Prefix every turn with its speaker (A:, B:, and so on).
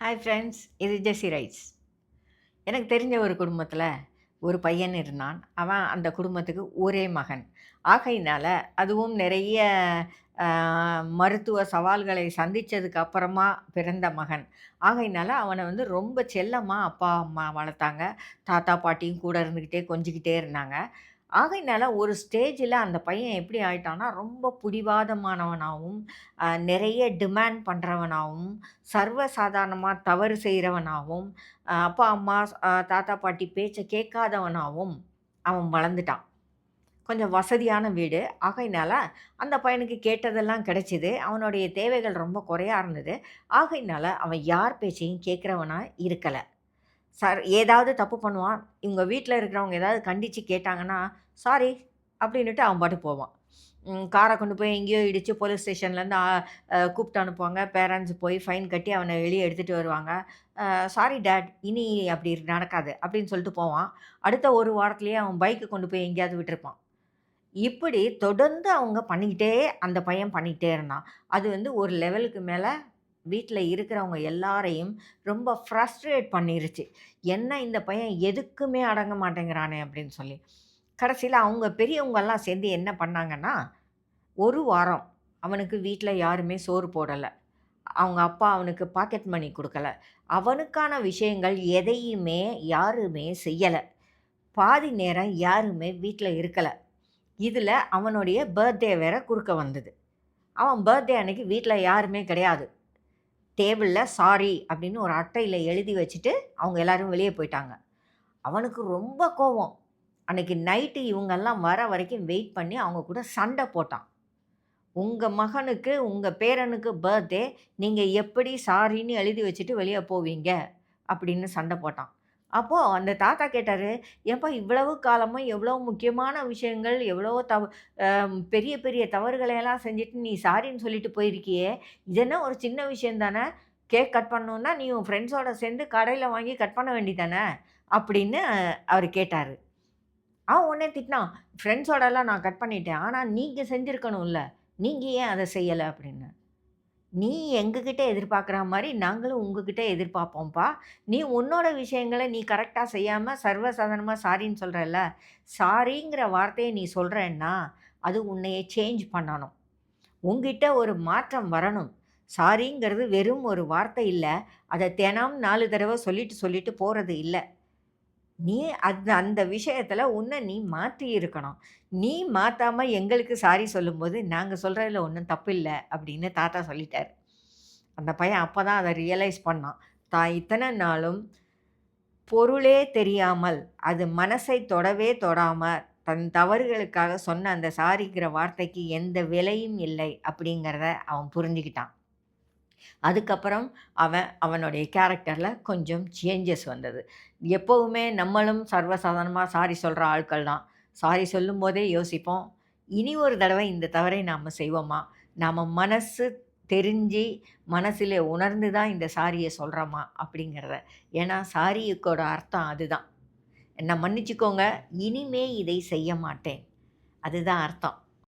A: Hi friends, இது ஜெஸி rights. எனக்கு தெரிஞ்ச ஒரு குடும்பத்தில் ஒரு பையன் இருந்தான். அவன் அந்த குடும்பத்துக்கு ஒரே மகன். ஆகையினால அதுவும் நிறைய அ மருத்துவ சவால்களை சந்திச்சதுக்கு அப்புறமா பிறந்த மகன். ஆகையினால அவன வந்து ரொம்ப செல்லமா அப்பா, அம்மா வளர்த்தாங்க. தாத்தா, பாட்டியும் கூட இருந்துக்கிட்டே கொஞ்சிக்கிட்டே இருந்தாங்க. ஆகையினால ஒரு ஸ்டேஜில அந்த பையன் எப்படி ஆயிட்டான்னா, ரொம்ப பிடிவாதமானவனாவும், நிறைய டிமாண்ட் பண்றவனாவும், சர்வசாதாரணமா தவறு செய்றவனாவும், அப்பா, அம்மா, தாத்தா, பாட்டி பேச்ச கேட்காதவனாவும் அவன் வளர்ந்துட்டான். கொஞ்சம் வசதியான வீடு. ஆகையினால அந்த பையனுக்கு கேட்டதெல்லாம் கிடைச்சது. அவனுடைய தேவைகள் ரொம்ப குறையா இருந்தது. ஆகையினால அவன் யார் பேச்சையும் கேட்கிறவனா இருக்கல. ஏதாவது தப்பு பண்ணுவான். இவங்க வீட்ல இருக்கிறவங்க ஏதாவது கண்டிச்சு கேட்டாங்கன்னா, "சாரி" அப்படின்னுட்டு அவன் பாட்டுக்கு போவான். கார கொண்டு போய் எங்கேயோ இடிச்சு போலீஸ் ஸ்டேஷன்லேருந்து ஆ கூப்பிட்டு அனுப்புவாங்க. பேரண்ட்ஸ் போய் ஃபைன் கட்டி அவன வெளிய எடுத்துட்டு வருவாங்க. "சாரி டாட், இனி அப்படி நடக்காது" அப்படின்னு சொல்லிட்டு போவான். அடுத்த 1 வாரத்திலேயே அவன் பைக்க கொண்டு போய் எங்கேயாவது விட்டுருப்பான். இப்படி தொடர்ந்து அவங்க பண்ணிக்கிட்டே அந்த பையன் பண்ணிக்கிட்டே இருந்தான். அது வந்து ஒரு லெவலுக்கு மேல வீட்ல இருக்கிறவங்க எல்லாரையும் ரொம்ப ஃப்ரஸ்ட்ரேட் பண்ணிருச்சு. என்ன இந்த பையன் எதுக்குமே அடங்க மாட்டேங்கிறானே அப்படின்னு சொல்லி. கடைசியில அவங்க பெரியவங்கலாம் சேர்ந்து என்ன பண்ணாங்கன்னா, 1 வாரம் அவனுக்கு வீட்ல யாருமே சோறு போடல. அவங்க அப்பா அவனுக்கு பாக்கெட் மணி குடுக்கல. அவனுக்கான விஷயங்கள் எதையுமே யாருமே செய்யல. பாதி நேரம் யாருமே வீட்ல இருக்கல. இதுல அவனுடைய பர்த்டே வேற குறுக்க வந்தது. அவன் பர்த்டே அன்னைக்கு வீட்ல யாருமே கிடையாது. டேபிள்ல சாரி அப்படின்னு ஒரு அட்டையில எழுதி வச்சுட்டு, அவங்க எல்லாரும் வெளிய போயிட்டாங்க. அவனுக்கு ரொம்ப கோவம். அன்னைக்கு நைட்டு இவங்கலாம் வர வரைக்கும் வெயிட் பண்ணி அவங்க கூட சண்ட போட்டான். "உங்க மகனுக்கு, உங்க பேரனுக்கு பர்த்டே. நீங்க எப்படி சாரின்னு எழுதி வச்சுட்டு வெளிய போவீங்க?" அப்படின்னு சண்ட போட்டான். அப்போ அந்த தாத்தா கேட்டாரு, "ஏன்பா இவ்வளவு காலமா எவ்வளோ முக்கியமான விஷயங்கள், எவ்வளவோ பெரிய பெரிய தவறுகளை எல்லாம் செஞ்சுட்டு நீ சாரின்னு சொல்லிட்டு போயிருக்கியே! இது என்ன ஒரு சின்ன விஷயம் தானே! கேக் கட் பண்ணணுன்னா, நீ உன் ஃப்ரெண்ட்ஸோட சேர்ந்து கடையில வாங்கி கட் பண்ண வேண்டியதானே!" அப்படின்னு அவரு கேட்டாரு. அவன் உடனே திட்டினான். "ஃப்ரெண்ட்ஸோடலாம் நான் கட் பண்ணிட்டேன். ஆனா நீங்க செஞ்சிருக்கணும்ல. நீங்க ஏன் அத செய்யல?" அப்படின்னு. "நீ எங்ககிட்ட எதிர்பார்க்குற மாரி நாங்களும் உங்ககிட்ட எதிர்பார்ப்போம்ப்பா. நீ உன்னோட விஷயங்கள நீ கரெக்ட்டா செய்யாம சர்வசாதாரணமா சாரின்னு சொல்றல்ல. சாரிங்கிற வார்த்தைய நீ சொல்றேன்னா, அது உன்னைய சேஞ்ச் பண்ணணும். உன்கிட்ட ஒரு மாற்றம் வரணும். சாரிங்கிறது வெறும் ஒரு வார்த்தை இல்ல. அத தினம் 4 தடவ சொல்லிட்டு சொல்லிட்டு போறது இல்ல. நீ அந்த அந்த விஷயத்துல உன்ன நீ மாத்தி இருக்கணும். நீ மாத்தாம எங்களுக்கு சாரி சொல்லும்போது, நாங்க சொல்றதுல ஒண்ணும் தப்பில்ல." அப்படின்னு தாத்தா சொல்லிட்டாரு. அந்த பையன் அப்பதான் அத ரியலைஸ் பண்ணான். தான் இத்தன நாளும் பொருளே தெரியாமல், அது மனசை தொடவே தொடாம, தன் தவறுகளுக்காக சொன்ன அந்த சாரிங்கிற வார்த்தைக்கு எந்த விலையும் இல்லை அப்படிங்கிறத அவன் புரிஞ்சுக்கிட்டான். அதுக்கப்புறம் அவனுடைய கேரக்டர்ல கொஞ்சம் சேஞ்சஸ் வந்தது. எப்பவுமே நம்மளும் சர்வசாதாரணமா சாரி சொல்ற ஆட்கள் தான். சாரி சொல்லும்போதே யோசிப்போம், இனி ஒரு தடவை இந்த தவறை நாம செய்வோமா? நாம மனசு தெரிஞ்சு, மனசிலே உணர்ந்து தான் இந்த சாரிய சொல்றோமா? அப்படிங்கிறத. ஏன்னா சாரியுக்கோட அர்த்தம் அதுதான். என்ன மன்னிச்சுக்கோங்க, இனிமே இதை செய்ய மாட்டேன். அதுதான் அர்த்தம்.